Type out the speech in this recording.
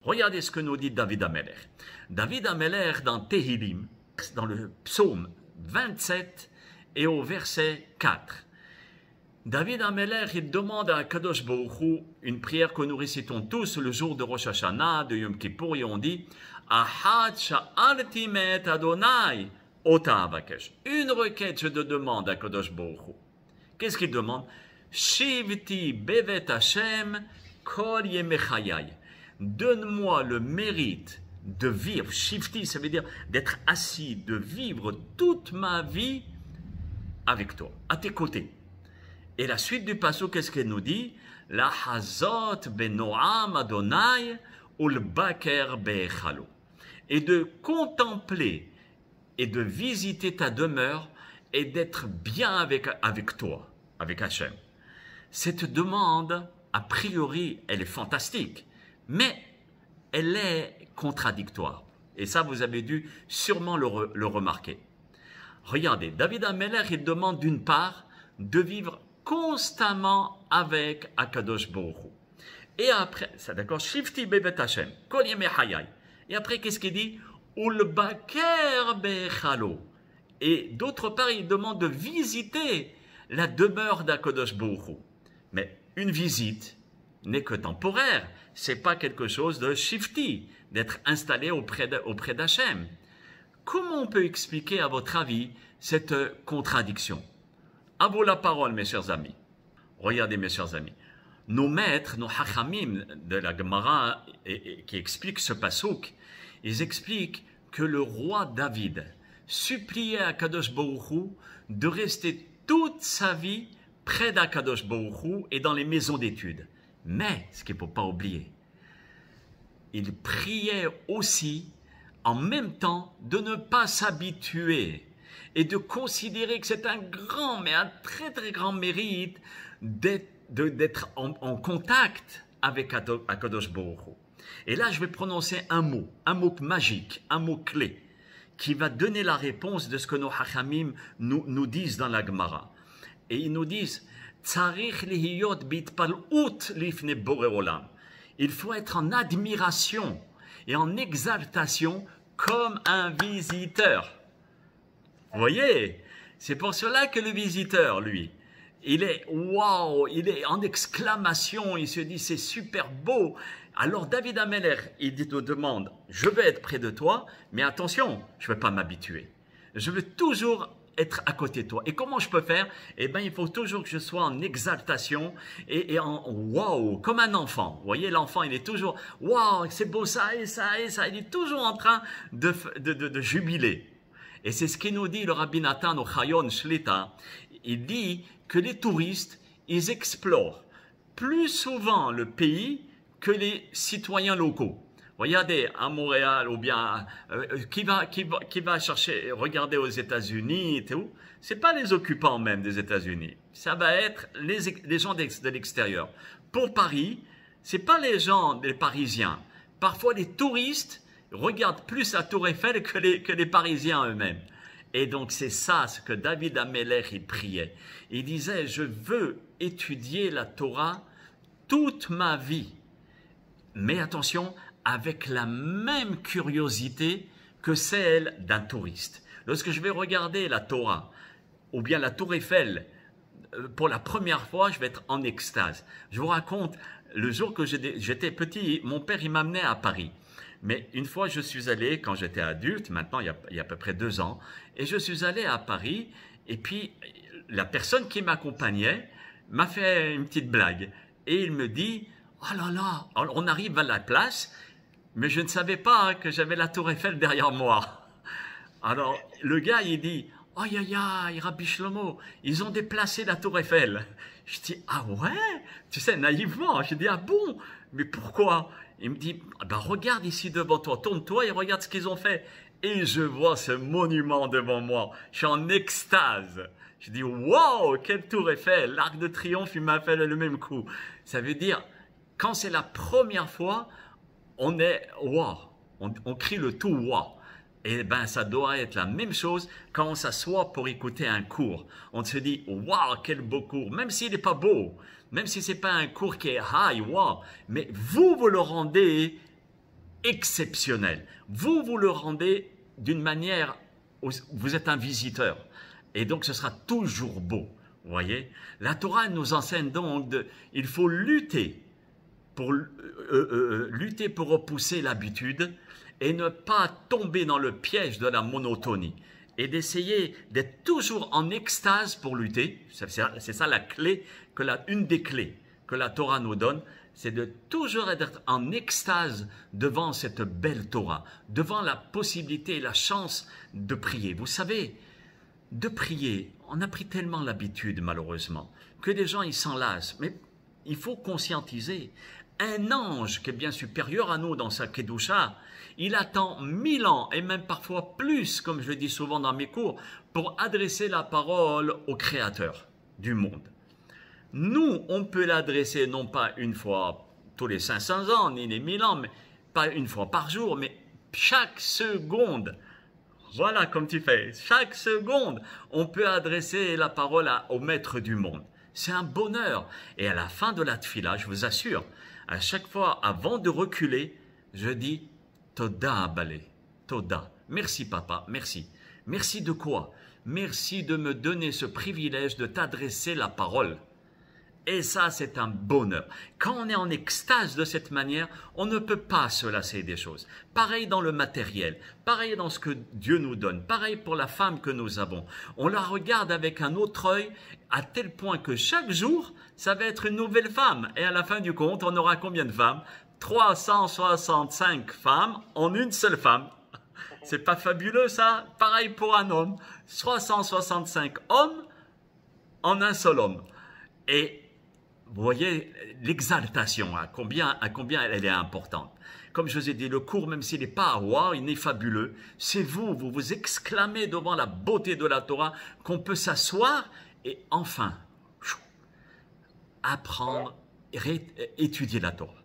Regardez ce que nous dit David Ameler. David Ameler dans Tehillim, dans le psaume 27 et au verset 4. David Ameler, il demande à Kadosh Baruch Hu une prière que nous récitons tous le jour de Rosh Hashanah, de Yom Kippour, et on dit Ahad sha'alti me'et Adonai ota avakesh. Une requête je te demande à Kadosh Baruch Hu. Qu'est-ce qu'il demande? Shivti bevet Hashem kol yemechayai. Donne-moi le mérite de vivre. Shivti, ça veut dire d'être assis, de vivre toute ma vie avec toi, à tes côtés. Et la suite du passage, qu'est-ce qu'elle nous dit? La hazot benoam Adonai ul baker be'echalo. Et de contempler et de visiter ta demeure et d'être bien avec toi, avec Hachem. Cette demande, a priori, elle est fantastique, mais elle est contradictoire. Et ça, vous avez dû sûrement le remarquer. Regardez, David Ameler, il demande d'une part de vivre constamment avec Akadosh Baruch Hu. Et après, c'est d'accord, Shifti bevet Hashem, kol yemei hayai. Et après, qu'est-ce qu'il dit? Ulbaker be'echalo. Et d'autre part, il demande de visiter la demeure d'Akadosh Baruch Hu. Mais une visite n'est que temporaire. C'est pas quelque chose de shifti, d'être installé auprès d'Hachem. Comment on peut expliquer, à votre avis, cette contradiction? À vous la parole, mes chers amis. Regardez, mes chers amis. Nos maîtres, nos hachamim de la Gemara, qui expliquent ce pasuk, ils expliquent que le roi David suppliait à Kadosh Baruch Hu de rester toute sa vie près d'Akadosh Baruch Hu et dans les maisons d'études. Mais, ce qu'il ne faut pas oublier, il priait aussi en même temps de ne pas s'habituer et de considérer que c'est un grand, mais un très très grand mérite d'être en contact avec Akadosh Baruch Hu. Et là, je vais prononcer un mot magique, un mot clé, qui va donner la réponse de ce que nos hachamim nous disent dans la Gemara. Et ils nous disent, Tzarich lihiyot bitpal'ut lifnei borei olam. Il faut être en admiration et en exaltation comme un visiteur. Vous voyez, c'est pour cela que le visiteur, lui, il est waouh, il est en exclamation, il se dit c'est super beau. Alors David Ameler, il dit aux demandes, je vais être près de toi, mais attention, je ne vais pas m'habituer. Je veux toujours être à côté de toi. Et comment je peux faire? Eh bien, il faut toujours que je sois en exaltation et en waouh, comme un enfant. Vous voyez, l'enfant, il est toujours waouh, c'est beau ça et ça et ça. Il est toujours en train de jubiler. Et c'est ce qu'il nous dit le Rabbi Nathan au Chayon Shlita. Il dit que les touristes, ils explorent plus souvent le pays que les citoyens locaux. Regardez, à Montréal, ou bien qui va chercher, regarder aux États-Unis, c'est pas les occupants même des États-Unis. Ça va être les gens de l'extérieur. Pour Paris, c'est pas les Parisiens. Parfois, les touristes regardent plus la Tour Eiffel que les Parisiens eux-mêmes. Et donc, c'est ça ce que David Ameler, il priait. Il disait, je veux étudier la Torah toute ma vie. Mais attention, avec la même curiosité que celle d'un touriste. Lorsque je vais regarder la Torah, ou bien la Tour Eiffel, pour la première fois, je vais être en extase. Je vous raconte, le jour que j'étais petit, mon père, il m'amenait à Paris. Mais une fois, je suis allé, quand j'étais adulte, maintenant il y a à peu près 2 ans, et je suis allé à Paris, et puis la personne qui m'accompagnait m'a fait une petite blague. Et il me dit, oh là là, on arrive à la place, mais je ne savais pas que j'avais la Tour Eiffel derrière moi. Alors, le gars, il dit, aïe aïe aïe, Rabbi Shlomo, ils ont déplacé la Tour Eiffel. Je dis, ah ouais? Tu sais, naïvement, je dis, ah bon? Mais pourquoi? Il me dit, ben regarde ici devant toi, tourne-toi et regarde ce qu'ils ont fait. Et je vois ce monument devant moi. Je suis en extase. Je dis, wow, quelle Tour Eiffel! L'Arc de Triomphe, il m'a fait le même coup. Ça veut dire, quand c'est la première fois, on est wow, on crie le tout wow. Et ben ça doit être la même chose quand on s'assoit pour écouter un cours. On se dit waouh, quel beau cours, même s'il n'est pas beau, même si c'est pas un cours qui est high, wow, mais vous le rendez exceptionnel. Vous le rendez d'une manière, vous êtes un visiteur. Et donc, ce sera toujours beau. Vous voyez? La Torah nous enseigne donc il faut lutter pour repousser l'habitude et ne pas tomber dans le piège de la monotonie. Et d'essayer d'être toujours en extase pour lutter. C'est ça la clé, une des clés que la Torah nous donne, c'est de toujours être en extase devant cette belle Torah, devant la possibilité et la chance de prier. Vous savez, de prier, on a pris tellement l'habitude malheureusement, que les gens ils s'en lassent. Mais il faut conscientiser, un ange qui est bien supérieur à nous dans sa Kedusha, il attend 1000 ans et même parfois plus, comme je le dis souvent dans mes cours, pour adresser la parole au Créateur du monde. Nous, on peut l'adresser non pas une fois tous les 500 ans, ni les 1000 ans, mais pas une fois par jour, mais chaque seconde. Voilà comme tu fais. Chaque seconde, on peut adresser la parole au Maître du monde. C'est un bonheur. Et à la fin de la tfila, je vous assure, à chaque fois, avant de reculer, je dis Toda Abalé, Toda. Merci papa, merci. Merci de quoi? Merci de me donner ce privilège de t'adresser la parole. Et ça, c'est un bonheur. Quand on est en extase de cette manière, on ne peut pas se lasser des choses. Pareil dans le matériel, pareil dans ce que Dieu nous donne, pareil pour la femme que nous avons. On la regarde avec un autre œil, à tel point que chaque jour, ça va être une nouvelle femme. Et à la fin du compte, on aura combien de femmes? 365 femmes en une seule femme. C'est pas fabuleux ça? Pareil pour un homme. 365 hommes en un seul homme. Et vous voyez l'exaltation, à combien elle est importante. Comme je vous ai dit, le cours, même s'il n'est pas wow, il est fabuleux, c'est vous vous exclamez devant la beauté de la Torah qu'on peut s'asseoir et enfin apprendre, étudier la Torah.